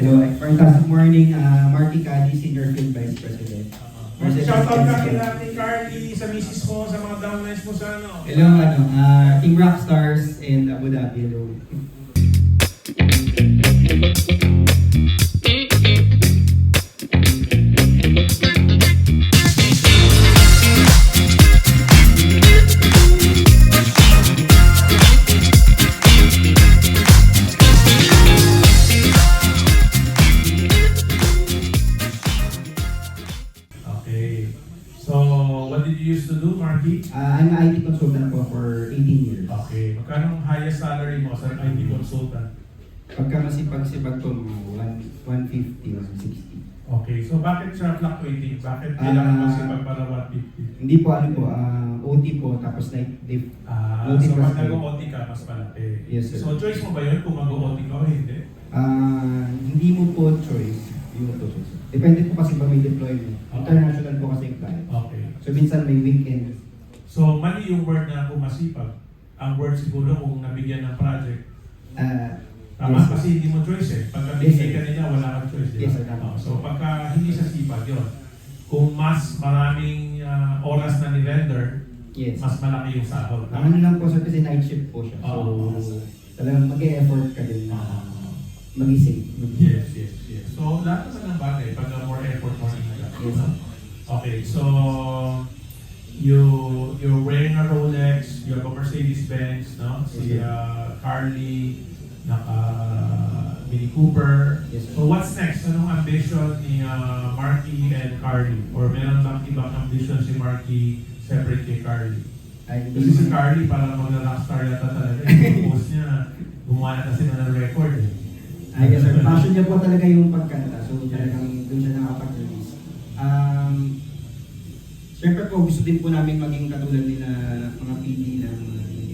Hello, fantastic morning, Marty Cadi, Senior Field Vice President. Shoutout ka kila Ate Carly, sa misis mo, sa mga downlines mo sa ano. Hello, Team Rockstars in Abu Dhabi. Hello. Okay. So, what did you used to do, Marky? I'm an IT consultant po for 18 years. Okay. Magkano ang highest salary mo sa IT consultant? Pagka masipag-sipag po, mga 150, 160. Okay. So, bakit siya fluctuating? Bakit kailangan magsipag para 150? Hindi po, OT po, tapos night shift. So, pag nag-OT ka, mas malaki. Yes, sir. So, choice mo ba yun kung mag-OT ka o hindi? Hindi mo po choice. Hindi mo po choice. Depende po kasi ba may deployment. International po kasi yung client. Okay. So minsan may weekend. So, mali yung word na kung masipag. Ang word siguro kung nabigyan ng project. Tama, Yes, sir. kasi hindi mo choice eh. Pagka Yes, binigay sir. ka nila, wala kang choice. Diba? Yes, sir, tama. So, pagka hindi sa sipag yun, kung mas maraming oras na ni-render, Yes. mas malaki yung sahod. Ang ano lang po sir kasi night shift po siya. So talagang mag-e-effort ka din na mag-isave. Yes, yes, yes. So, lahat naman ng bagay, pag more effort, more income. Yes, sir. Okay, so, you're wearing a Rolex, you have a Mercedes-Benz, no? Si Yes, Carly, naka Mini Cooper. Yes, sir. So what's next? Anong ambition ni Marky and Carly? Or meron bang ibang ambition si Marky separate kay Carly? Ay, Kasi si Carly parang mag-rockstar yata talaga. Yung post niya, gumawa na kasi na ng record eh. Yes sir, passion niya po talaga yung pagkanta. So talagang doon siya nakapag-release. Siyempre po gusto din po namin maging katulad nila mga PD na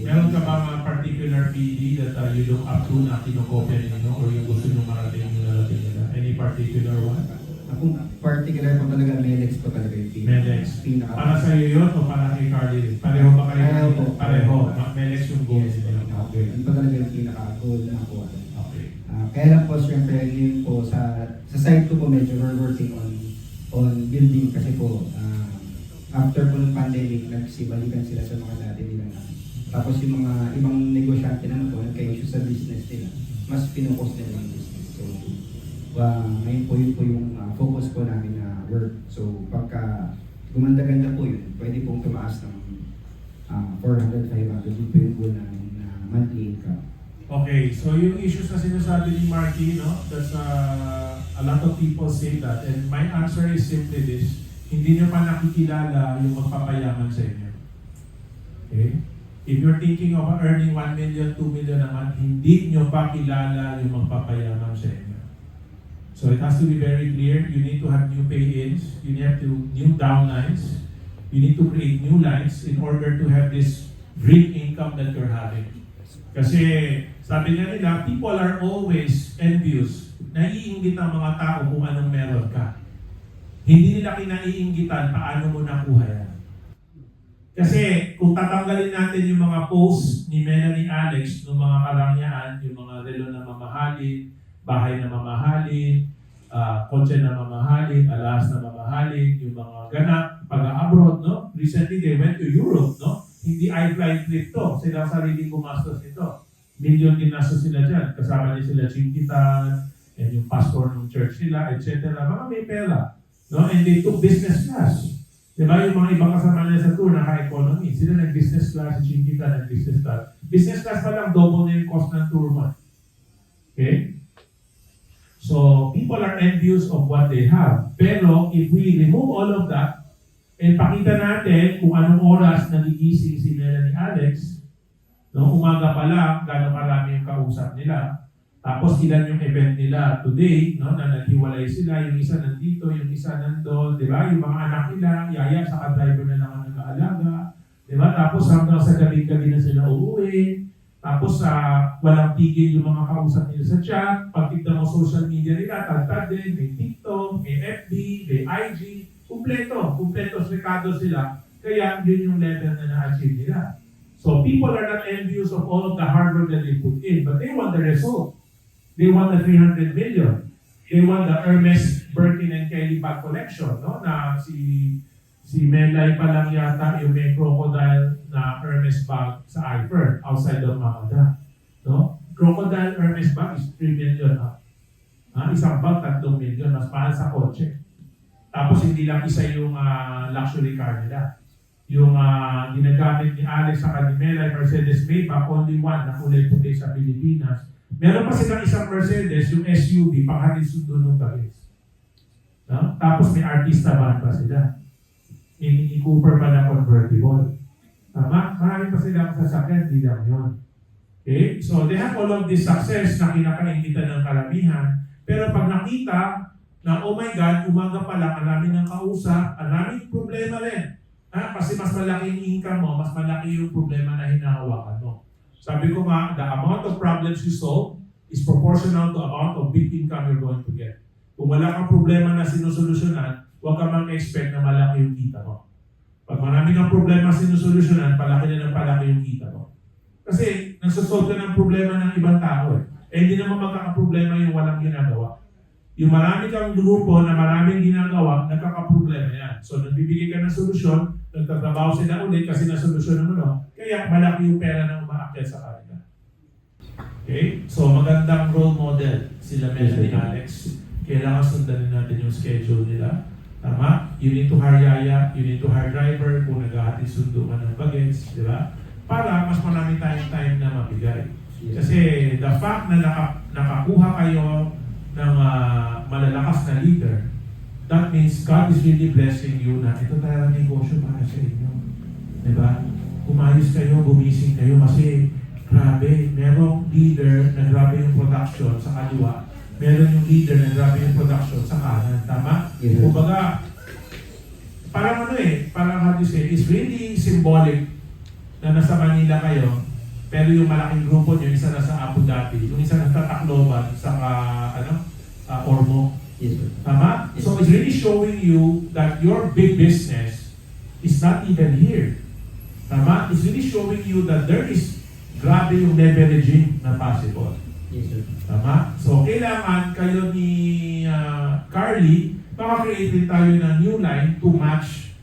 Meron ka ba mga particular PD that you look up to na kinokopya ninyo or yung gusto nyo marating yung narating nila? Any particular one? Akong particular po talaga, Melex po talaga yung Melex. pinaka. Para sa iyo yun o para kay Carly rin? Pareho ba kayo? Pareho po. Pareho. Melex yung goal Yes, nila. Okay. Yun po talaga yung pinaka-goal na po. Okay. Kaya lang po siyempre yun po sa side ko po medyo we're working on building kasi po after po ng pandemic nagsibalikan sila sa mga dati nila na. Tapos yung mga ibang negosyante naman po nagka-issue sa business nila, mas pinukos nila yung business. So ngayon po yun po yung focus po namin na work. So pagka gumanda-ganda po yun, pwede pong tumaas ng 400, 500 yun po yung goal namin na monthly income. Okay, so yung issues na sinasabi ni Marky, no? That's a lot of people say that. And my answer is simply this. Hindi nyo pa nakikilala yung magpapayaman sa inyo. Okay? If you're thinking of earning 1 million, 2 million a month, hindi nyo pa kilala yung magpapayaman sa inyo. So it has to be very clear. You need to have new pay-ins. You need to new downlines. You need to create new lines in order to have this dream income that you're having. Kasi sabi nga nila, people are always envious. Naiinggit ang mga tao kung anong meron ka. Hindi nila kinaiinggitan paano mo nakuha yan. Kasi kung tatanggalin natin yung mga posts ni Melanie Alex ng mga karangyaan, yung mga relo na mamahalin, bahay na mamahalin, kotse na mamahalin, alas na mamahalin, yung mga ganap, pag-abroad, no? Recently, they went to Europe, no? Hindi i-fly trip to. Sila sarili gumastos nito. Million ginastos sila dyan. Kasama niya sila Chinkitan, and yung pastor ng church nila, etc. Mga may pera. No? And they took business class. Diba? Yung mga ibang kasama nila sa tour, naka-economy. Sila nag-business class, si Chinkitan nag-business class. Business class pa lang, double na yung cost ng tour mo. Okay? So, people are envious of what they have. Pero, if we remove all of that, and pakita natin kung anong oras nagigising si Melanie Alex, no, umaga pa lang, gano'ng karami yung kausap nila. Tapos ilan yung event nila today, no, na naghiwalay sila, yung isa nandito, yung isa nandun, di ba? Yung mga anak nila, yaya, saka driver na lang ang nag-aalaga, di ba? Tapos hanggang sa gabi-gabi na sila uuwi. Tapos walang tigil yung mga kausap nila sa chat. Pag tignan mo social media nila, tagtag din, may TikTok, may FB, may IG, kumpleto rekado sila. Kaya yun yung level na na-achieve nila. So people are not envious of all of the hard work that they put in, but they want the result. They want the 300 million. they want the Hermes, Birkin, and Kelly bag collection, no? Na si Melay pa lang yata yung may crocodile na Hermes bag sa iPhone outside of Mamada. No? Crocodile Hermes bag is 3 million. Isang bag, 3 million. Mas mahal sa kotse. Tapos hindi lang isa yung luxury car nila. Yung ginagamit ni Alex sa Melay, Mercedes Maybach, only one na kulay puti sa Pilipinas. Meron pa silang isang Mercedes, yung SUV, panghatid sundo ng bagis. No? Tapos may artista van pa sila. May Mini Cooper pa na convertible. Tama? Marami pa silang sasakyan, hindi lang yun. Okay? So they have all of this success na kinakaingitan ng karamihan. Pero pag nakita na, oh my God, umaga pa lang, ang dami ng kausap, ang daming problema rin. Kasi mas malaki yung income mo, mas malaki yung problema na hinahawakan mo. Sabi ko nga, the amount of problems you solve is proportional to the amount of big income you're going to get. Kung wala kang problema na sinusolusyonan, huwag ka mag-expect na malaki yung kita mo. Pag marami kang problema sinusolusyonan, palaki na ng palaki yung kita mo. Kasi nagsosolve ka ng problema ng ibang tao eh. Hindi naman magkakaproblema yung walang ginagawa. Yung marami kang grupo na maraming ginagawa, nagkakaproblema yan. So nagbibigay ka ng solusyon, nagtatrabaho sila ulit kasi nasolusyon mo, no? Kaya malaki yung pera na umaakyat sa kanila. Okay? So magandang role model sila Melanie Alex. Kailangan sundan natin yung schedule nila. Tama? You need to hire yaya, you need to hire driver kung naghahatid sundo ka ng bagets, di ba? Para mas marami tayong time na mabigay. Kasi the fact na nakakuha kayo ng malalakas na leader, that means God is really blessing you na ito talaga negosyo para sa inyo. Diba? Umayos kayo, gumising kayo kasi grabe, merong leader na grabe yung production sa kaliwa, meron yung leader na grabe yung production sa kanan. Tama? Yes. Kumbaga, parang parang how to say, it's really symbolic na nasa Manila kayo, pero yung malaking grupo nyo, isa nasa Abu Dhabi, yung isa nasa Tacloban, sa Ormoc. Yes, sir. Tama? Yes. So it's really showing you that your big business is not even here. Tama? It's really showing you that there is grabe yung leveraging na possible. Yes, sir. Tama? So kailangan kayo ni Carly, maka-create din tayo ng new line to match,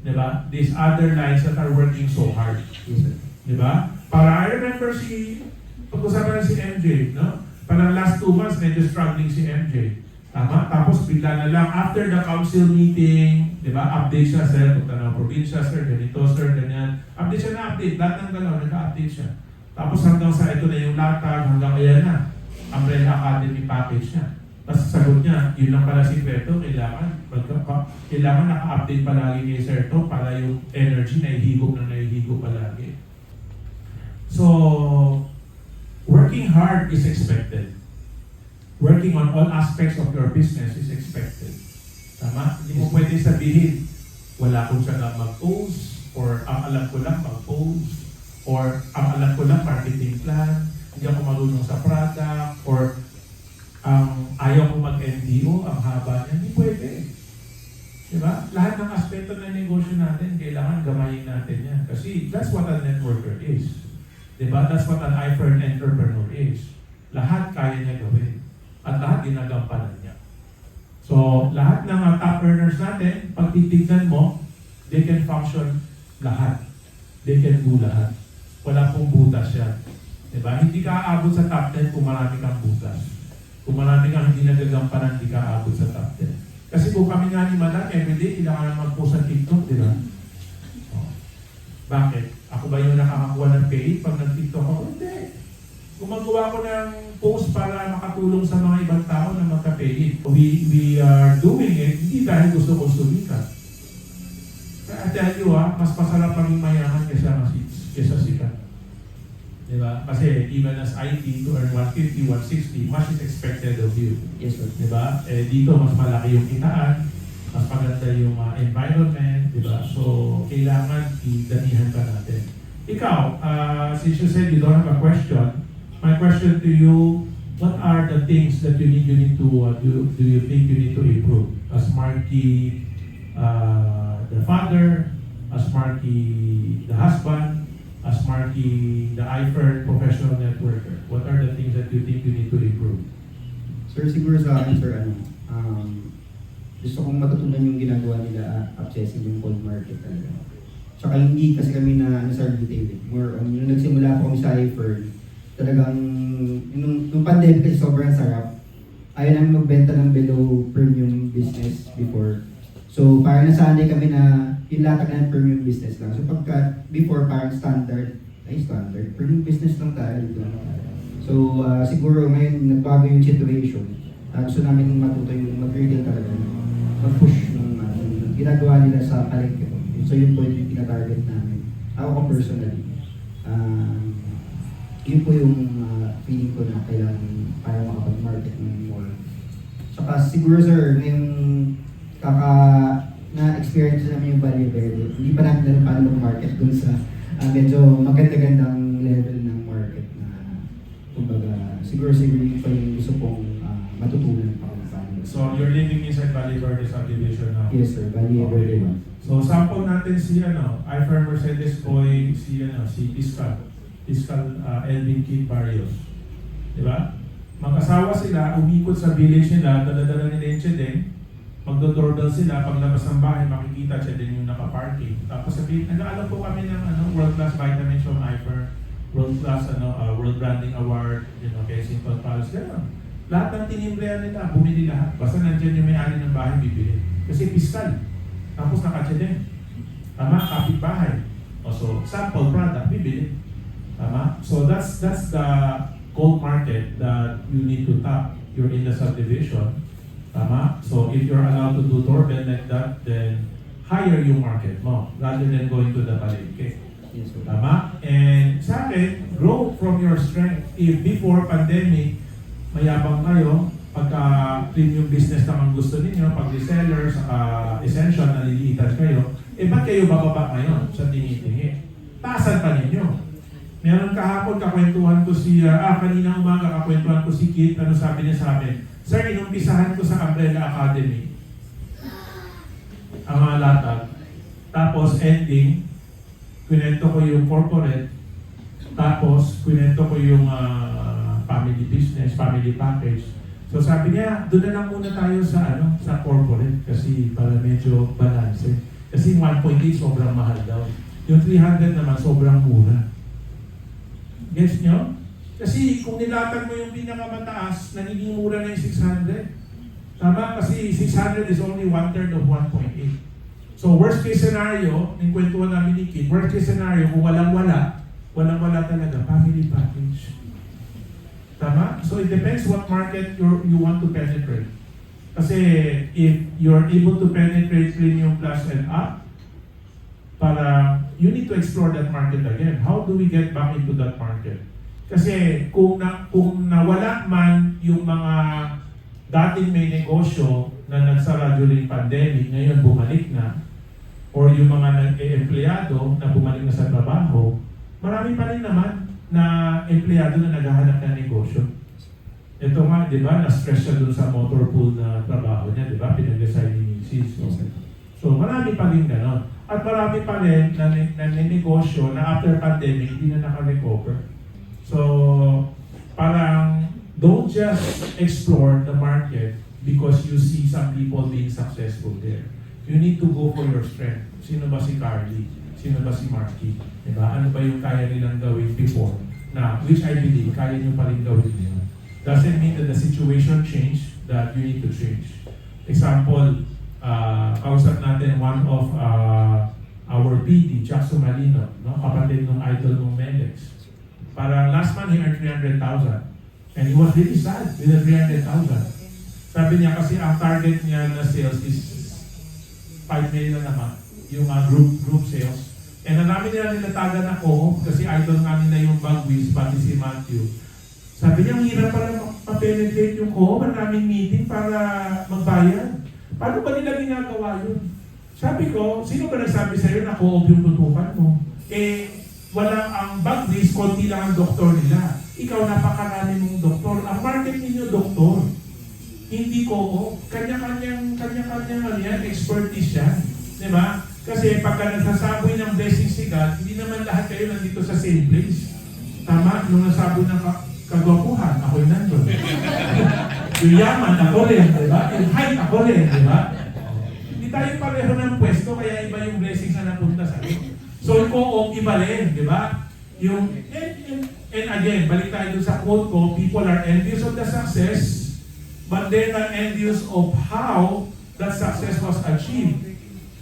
diba? These other lines that are working so hard. Yes, sir. Diba? Para I remember pag-usapan na si MJ, no? Parang last 2 months, medyo struggling si MJ. Tama? Tapos bigla na lang, after the council meeting, di ba, update siya, sir, punta ng probinsya, sir, ganito, sir, ganyan. Update siya na update, lahat ng galaw, nag-update siya. Tapos hanggang sa ito na yung latag, hanggang ayan na, Umbrella Academy package niya. Tapos sagot niya, yun lang pala sikreto, kailangan naka-update palagi kay Sir To para yung energy na ihigop palagi. So, working hard is expected. Working on all aspects of your business is expected. Tama? Hindi mo pwede sabihin, wala akong siya mag-post, or ang alam ko lang mag-post, or ang alam ko lang marketing plan, hindi ako marunong sa product, or ayaw ko mag-NDO, ang haba niya, hindi pwede. Diba? Lahat ng aspeto ng negosyo natin, kailangan gamayin natin yan. Kasi that's what a networker is. Diba? That's what an iPhone entrepreneur is. Lahat kaya niya gawin. At lahat ginagampanan niya. So, lahat ng top earners natin, pag titignan mo, they can function lahat. They can do lahat. Wala pong butas yan. Diba? Hindi ka aabot sa top 10 kung marami kang butas. Kung marami kang hindi nagagampanan, hindi ka aabot sa top 10. Kasi kung kami nga ni Madam, everyday, kailangan mag-post sa TikTok, di ba? Oh. Bakit? Ako ba yung nakakakuha ng pay pag nag-TikTok ako? Hindi. Gumagawa ko ng post para makatulong sa mga ibang tao na magka-pay. We are doing it, hindi dahil gusto ko sumikat. Kaya I tell you mas masarap maging mayaman kesa sikat. Diba? Kasi even as IT, to earn 150, 160, much is expected of you. Yes, sir. Diba? Dito mas malaki yung kitaan, mas maganda yung environment, diba? So, kailangan idanihan ka natin. Ikaw, since you said you don't have a question, my question to you, what are the things that you need to do you think you need to improve? As Marky, the father, as Marky, the husband, as Marky, the iPhone professional networker, what are the things that you think you need to improve? Sir, siguro sa akin, sir, gusto kong matutunan yung ginagawa nila accessing yung cold market talaga. Tsaka hindi kasi kami na sa retail. More on, yung nagsimula po kami sa iFern, talagang, nung pandemic kasi sobrang sarap. Ayaw namin magbenta ng below premium business before. So, parang nasanay kami na ilatag na premium business lang. So, pagka before, parang standard, premium business lang tayo. Dito lang tayo. So, siguro ngayon, nagbago yung situation. Gusto namin matuto yung mag-retail talaga. Mag-push ng ginagawa nila sa palengke po. So, yun po yung tina-target namin. Ako ko personally. Yun po yung feeling ko na kailangan para makapag-market ng more. Saka siguro sir, ngayong na-experience namin yung Valle Verde, hindi pa namin alam paano mag-market dun sa medyo maganda-gandang level ng market na kumbaga, siguro yun pa yung gusto kong matutunan pa kung paano. So, you're living inside Valle Verde subdivision now? Yes sir, Valle Verde. So, sample natin si iFern Mercedes Boy, si Fiscal Elvin Kid Barrios. Di ba? Mag-asawa sila, umikot sa village nila, dala-dala nila yung chedeng, magdo-doorbell sila, paglabas ng bahay, makikita chedeng yung nakaparking. Tapos sabihin, alam po kami ng world-class vitamins from iFern, world-class World Branding Award, Kensington Palace, gano'n. Lahat ng tinimbrihan nila, bumili lahat. Basta nandiyan yung may-ari ng bahay, bibili. Kasi fiscal. Tapos naka-chedeng. Tama? Kapit-bahay. So, sample product, bibili. Tama? So that's the cold market that you need to tap. You're in the subdivision. Tama? So if you're allowed to do doorbell like that, then higher yung market mo rather than going to the palengke. Yes sir. Tama? And sa akin, grow from your strength. If before pandemic, mayabang kayo, pagka premium business lang ang gusto ninyo, pag reseller, saka essential, naliliitan kayo, ba't kayo bababa ngayon sa tingi-tingi? Taasan pa ninyo. Meron kahapon, kakwentuhan ko kanina umaga, kakwentuhan ko si Kit, ano sabi niya sa amin? Sir, inumpisahan ko sa Umbrella Academy, ang mga latag. Tapos ending, kwento ko yung corporate, tapos kwento ko yung family business, family package. So sabi niya, doon na lang muna tayo sa corporate kasi para medyo balance. Kasi 1.8 sobrang mahal daw. Yung 300 naman sobrang mura. Gets nyo? Kasi kung nilatag mo yung pinakamataas, nagiging mura na yung 600. Tama? Kasi 600 is only 1/3 of 1.8. So worst case scenario, yung kwentuhan namin ni Kid, worst case scenario, kung walang-wala talaga, family package. Tama? So it depends what market you want to penetrate. Kasi if you're able to penetrate premium plus and up, you need to explore that market again. How do we get back into that market? Kasi kung nawala man yung mga dating may negosyo na nagsara during pandemic, ngayon bumalik na, or yung mga empleyado na bumalik na sa trabaho, marami pa rin naman na empleyado na naghahanap ng negosyo. Ito nga, di ba, na-stress siya dun sa motor pool na trabaho niya, di ba, pinag-design ni Mrs. So marami pa rin ganon. At marami pa rin na negosyo na after pandemic, hindi na naka-recover. So, parang don't just explore the market because you see some people being successful there. You need to go for your strength. Sino ba si Carly? Sino ba si Marky? Diba? Ano ba yung kaya nilang gawin before? Na, which I believe, kaya nyo pa rin gawin nila. Doesn't mean that the situation changed, that you need to change. Example, kausap natin one of our PD, Jack Sumalino, no? Kapatid ng idol ng Melex. Para last month, he earned 300,000. And he was really sad with the 300,000. Sabi niya kasi ang target niya na sales is 5 million naman, yung group sales. And ang namin nila nilatagan na co kasi idol namin na yung Bagwis, pati si Matthew. Sabi niya, ang hirap pala ma-penetrate yung co maraming meeting para magbayad. Paano ba nila ginagawa yun? Sabi ko, sino ba nagsabi sa'yo na co-op yung tutukan mo? Wala ang Bagwis, konti lang ang doktor nila. Ikaw napakarami mong doktor. Ang market ninyo, doktor. Hindi co-op. Kanya-kanyang expertise yan. Diba? Kasi pagka nagsasaboy ng blessing si God, hindi naman lahat kayo nandito sa same place. Tama? Nung nasaboy ng kagwapuhan, ako'y nandun. Yung yaman, ako rin, di ba? Yung height, ako rin, di ba? Hindi tayo pareho ng pwesto, kaya iba yung blessings na napunta sa iyo. So, yung co-op, iba rin, di ba? Yung, and again, balik tayo dun sa quote ko, people are envious of the success, but they're not envious of how that success was achieved.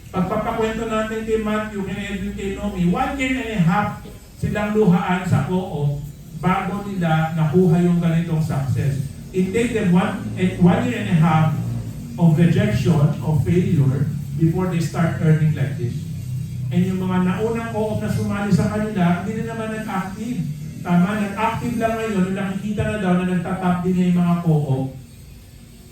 Pagpapakwento natin kay Matthew, kay Edwin, kay Nomi, 1 year and a half silang luhaan sa co-op bago nila nakuha yung ganitong success. It takes them 1 year and a half of rejection, of failure, before they start earning like this. And yung mga naunang co-op na sumali sa kanila, hindi na naman nag-active. Tama, nag-active lang ngayon, nakikita na daw na nagtatap din yung mga co-op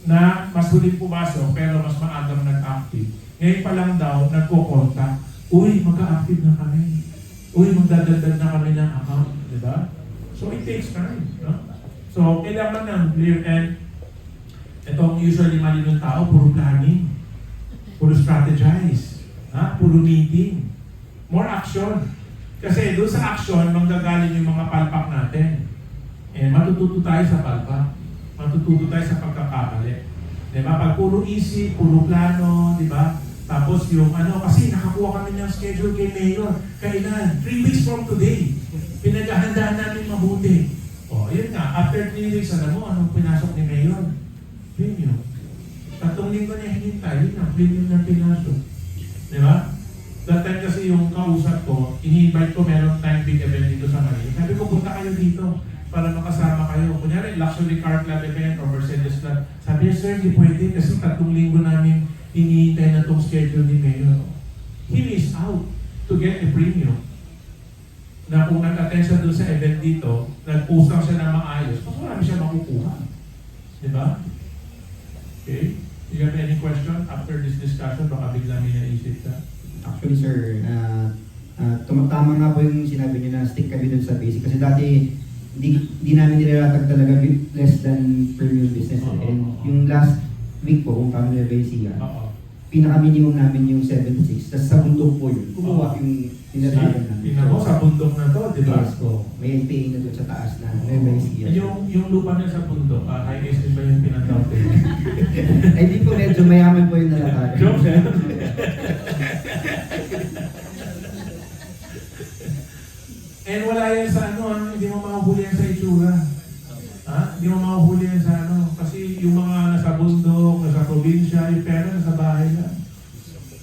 na mas huling pumasok pero mas maagang nag-active. Ngayon pa lang daw, nagko-contact. Uy, mag-active na kami. Uy, magdadagdag na kami ng account. Diba? So it takes time. No? So kailangan ng clear and itong usually mali ng tao, puro planning, puro strategize, puro meeting, more action. Kasi doon sa action, manggagaling yung mga palpak natin. Eh, matututo tayo sa palpak. Matututo tayo sa pagkakamali. Diba? Pag puro easy, puro plano, diba? Tapos yung kasi nakakuha kami ng schedule kay Mayor. Kailan? 3 weeks from today. Pinaghahandaan namin mabuti. O, yun nga. After 3 weeks, alam mo, anong pinasok ni Mayor? Premium. 3 linggo niya hinintay, yun na, premium na pinasok. Diba? That time kasi yung kausap ko, ini-invite ko meron time big event dito sa Manila. Sabi ko, punta kayo dito para makasama kayo. Kunyari, luxury car club event or Mercedes club. Sabi niya, sir, hindi pwede kasi 3 linggo namin hinihintay na itong schedule ni Mayor. He missed out to get a premium. Na kung nag-attend siya doon sa event dito, nag-post lang siya na maayos, mas marami siya makukuha. Diba? Okay? You have any question after this discussion? Baka bigla may naisip ka. Actually, sir, tama nga po yung sinabi niyo na stick kami dun sa basic. Kasi dati, hindi namin nilalatag talaga less than premium business. And yung last week po, kung kami na basic, pinaka-minimum namin yung 76. Tapos sa bundok po yun, kumuha yung tinatagan namin. Tingnan mo, sa bundok na to, di ba? Yes po. May NPA na doon sa taas na basic. Yung lupa niya sa bundok, high estate ba yung pinatawag? Ay, di po, medyo mayaman po yung nalatagan. Joke, And wala yan sa hindi mo mahuhuli yan sa itsura. Hindi mo mahuhuli yan sa kasi yung mga nasa bundok, nasa probinsya, yung pera nasa bahay lang.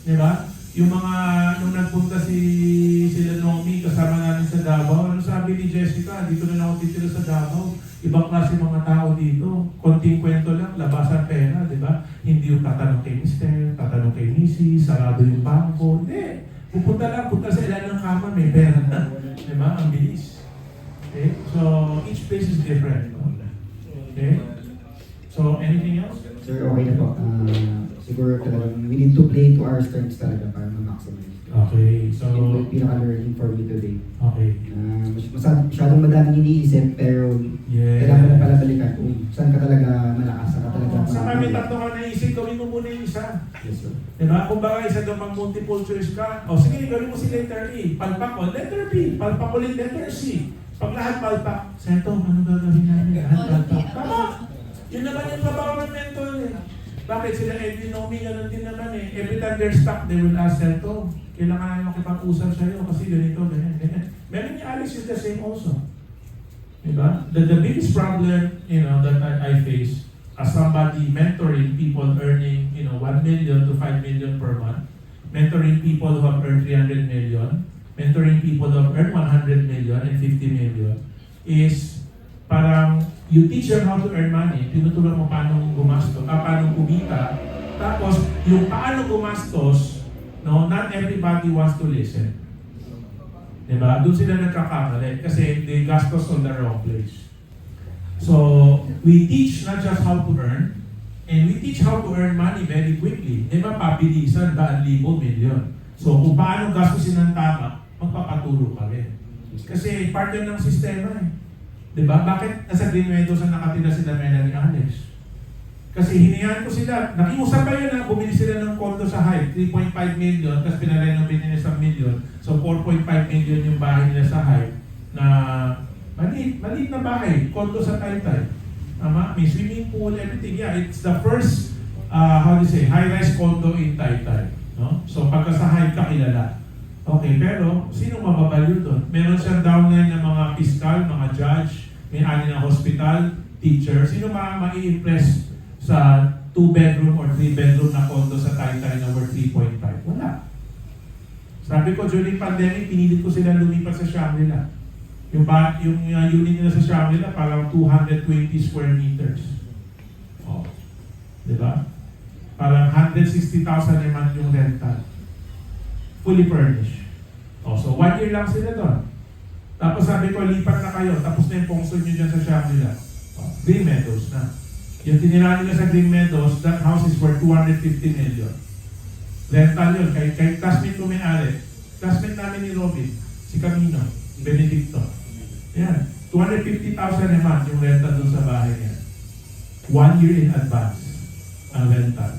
Di ba? Yung mga, nung nagpunta sila Nomi, kasama namin sa Davao, ano sabi ni Jessica, dito na ako titira sa Davao. Ibang klase mga tao dito. Konting kwento lang, labasan pera, di ba? Hindi yung tatanong kay Mr., tatanong kay Mrs., sarado yung bangko. Hindi. Punta sa ilan ng kama, may pera na. Di ba? Ang bilis. Okay? So, each place is different. Okay? So, anything else? Sir, okay na po. Siguro talagang we need to play to our strengths talaga para ma-maximize. Okay, so... Ito yung pinaka-learning for me today. Okay. Masyadong madaming iniisip, pero kailangan mo pala balikan kung saan ka talaga malakas, saan ka talaga sa kami tatlo ka naisip, gawin mo muna yung isa. Yes, sir. Diba? Kung baka isa daw mag-multiple choice ka, sige, gawin mo si letter E. Palpak ko, letter B. Palpak ulit, letter C. Pag lahat palpak, Seto, ano gagawin namin? Lahat palpak. Tama! Yun naman yung trabaho ng mentor eh. Bakit sila Edwin Nomi, ganun din naman eh. Every time they're stuck, they will ask Seto, kailangan namin makipag-usap sa'yo kasi ganito, ganyan. Meron ni Alex is the same also. Diba? The biggest problem, that I face as somebody mentoring people earning, 1 million to 5 million per month, mentoring people who have earned 300 million, mentoring people who have earned 100 million and 50 million, is parang you teach them how to earn money, tinutulong mo paano gumastos, paano kumita, tapos yung paano gumastos, not everybody wants to listen. Diba? Doon sila nagkakamali kasi they gastos on the wrong place. So, we teach not just how to earn, and we teach how to earn money very quickly. Diba? Pabilisan, 100,000, milyon. So, kung paano gastusin ng tama, magpapatulong ka rin. Kasi part yun ng sistema eh. Diba? Bakit nasa Green Meadows ang nakatira sila Melanie Alex? Kasi hinihan ko sila, nakiusap pa yun na bumili sila ng condo sa Hype, 3.5 million, tapos pinarenovate nila sa million. So 4.5 million yung bahay nila sa Hype na maliit na bahay, condo sa Taytay. Tama? May swimming pool, everything. Yeah, it's the first, how do you say, high-rise condo in Taytay. No? So pagka sa high ka, kilala. Okay, pero sino mababalyo doon? Meron siyang downline ng mga fiscal, mga judge, may ani ng hospital, teacher. Sino ma-i-impress sa 2-bedroom or 3-bedroom na condo sa Taytay na worth 3.5? Wala. Sabi ko, during pandemic, pinilit ko sila lumipat sa Shangri-La. Yung unit nila sa Shangri-La, parang 220 square meters. Oh. Diba? Parang 160,000 a month yung rental. Fully furnished. Oh, so 1 year lang sila doon. Tapos sabi ko, lipat na kayo. Tapos na yung pongso nyo dyan sa Shangri-La. Oh, Green Meadows na. Yung tinira nila sa Green Meadows, that house is worth 250 million. Rental yun. Kahit classmate ko may-ari. Classmate namin ni Robin, si Camino, Benedicto. Yan. 250,000 a month yung rental doon sa bahay niya. 1 year in advance ang rental.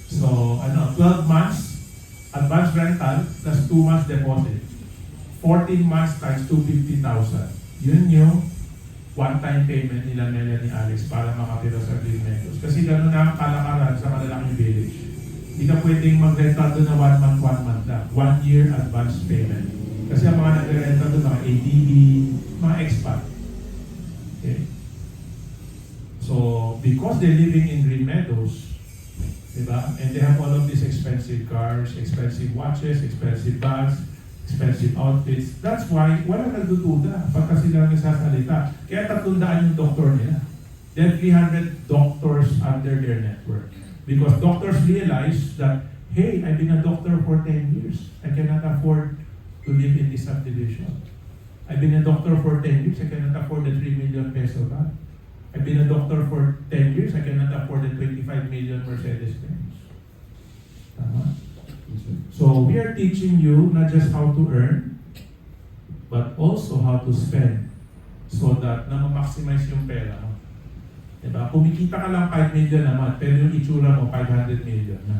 So, 12 months advance rental plus 2 months deposit. 14 months times 250,000. Yun yung one-time payment nila Melanie Alex para makatira sa Green Meadows. Kasi gano'n na ang kalakaran sa malalaking village. Hindi ka pwedeng mag-rental doon na 1 month lang. 1 year advance payment. Kasi ang mga nag-rental doon, mga ATV, mga expat. Okay? So, because they're living in Green Meadows, diba? And they have all of these expensive cars, expensive watches, expensive bags, expensive outfits. That's why walang nagdududa pagka sila nagsasalita. Kaya 300 yung doktor nila. They have 300 doctors under their network. Because doctors realize that, hey, I've been a doctor for 10 years. I cannot afford to live in this subdivision. I've been a doctor for 10 years. I cannot afford the 3 million peso bag. I've been a doctor for 10 years. I cannot afford the 25 million Mercedes-Benz. Tama? So we are teaching you not just how to earn, but also how to spend so that na ma-maximize yung pera mo. Diba? Kumikita ka lang 5 million naman, pero yung itsura mo 500 million na.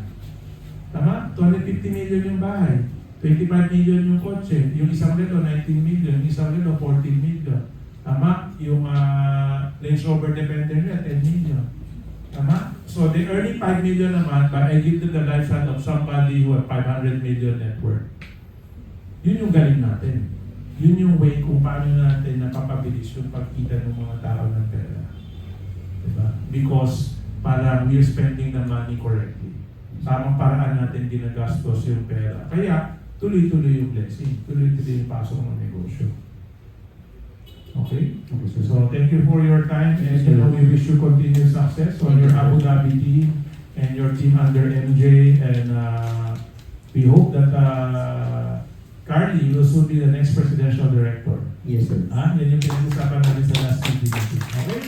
Tama? 250 million yung bahay. 25 million yung kotse. Yung isang relo, 19 million. Yung isang relo, 14 million. Tama? Yung Range Rover Defender nila, 10 million. Tama? So they earning 5 million naman, but I give them the lifestyle of somebody who have 500 million net worth. Yun yung galing natin. Yun yung way kung paano natin napapabilis yung pagkita ng mga tao ng pera. Diba? Because parang we're spending the money correctly. Tamang paraan natin ginagastos yung pera. Kaya tuloy-tuloy yung blessing. Tuloy-tuloy yung pasok ng negosyo. Okay? So thank you for your time, and we wish you continued success on your Abu Dhabi team and your team under MJ, and we hope that Carly will soon be the next presidential director. Yes, sir. Yan yung pinag-usapan natin sa last meeting. Okay?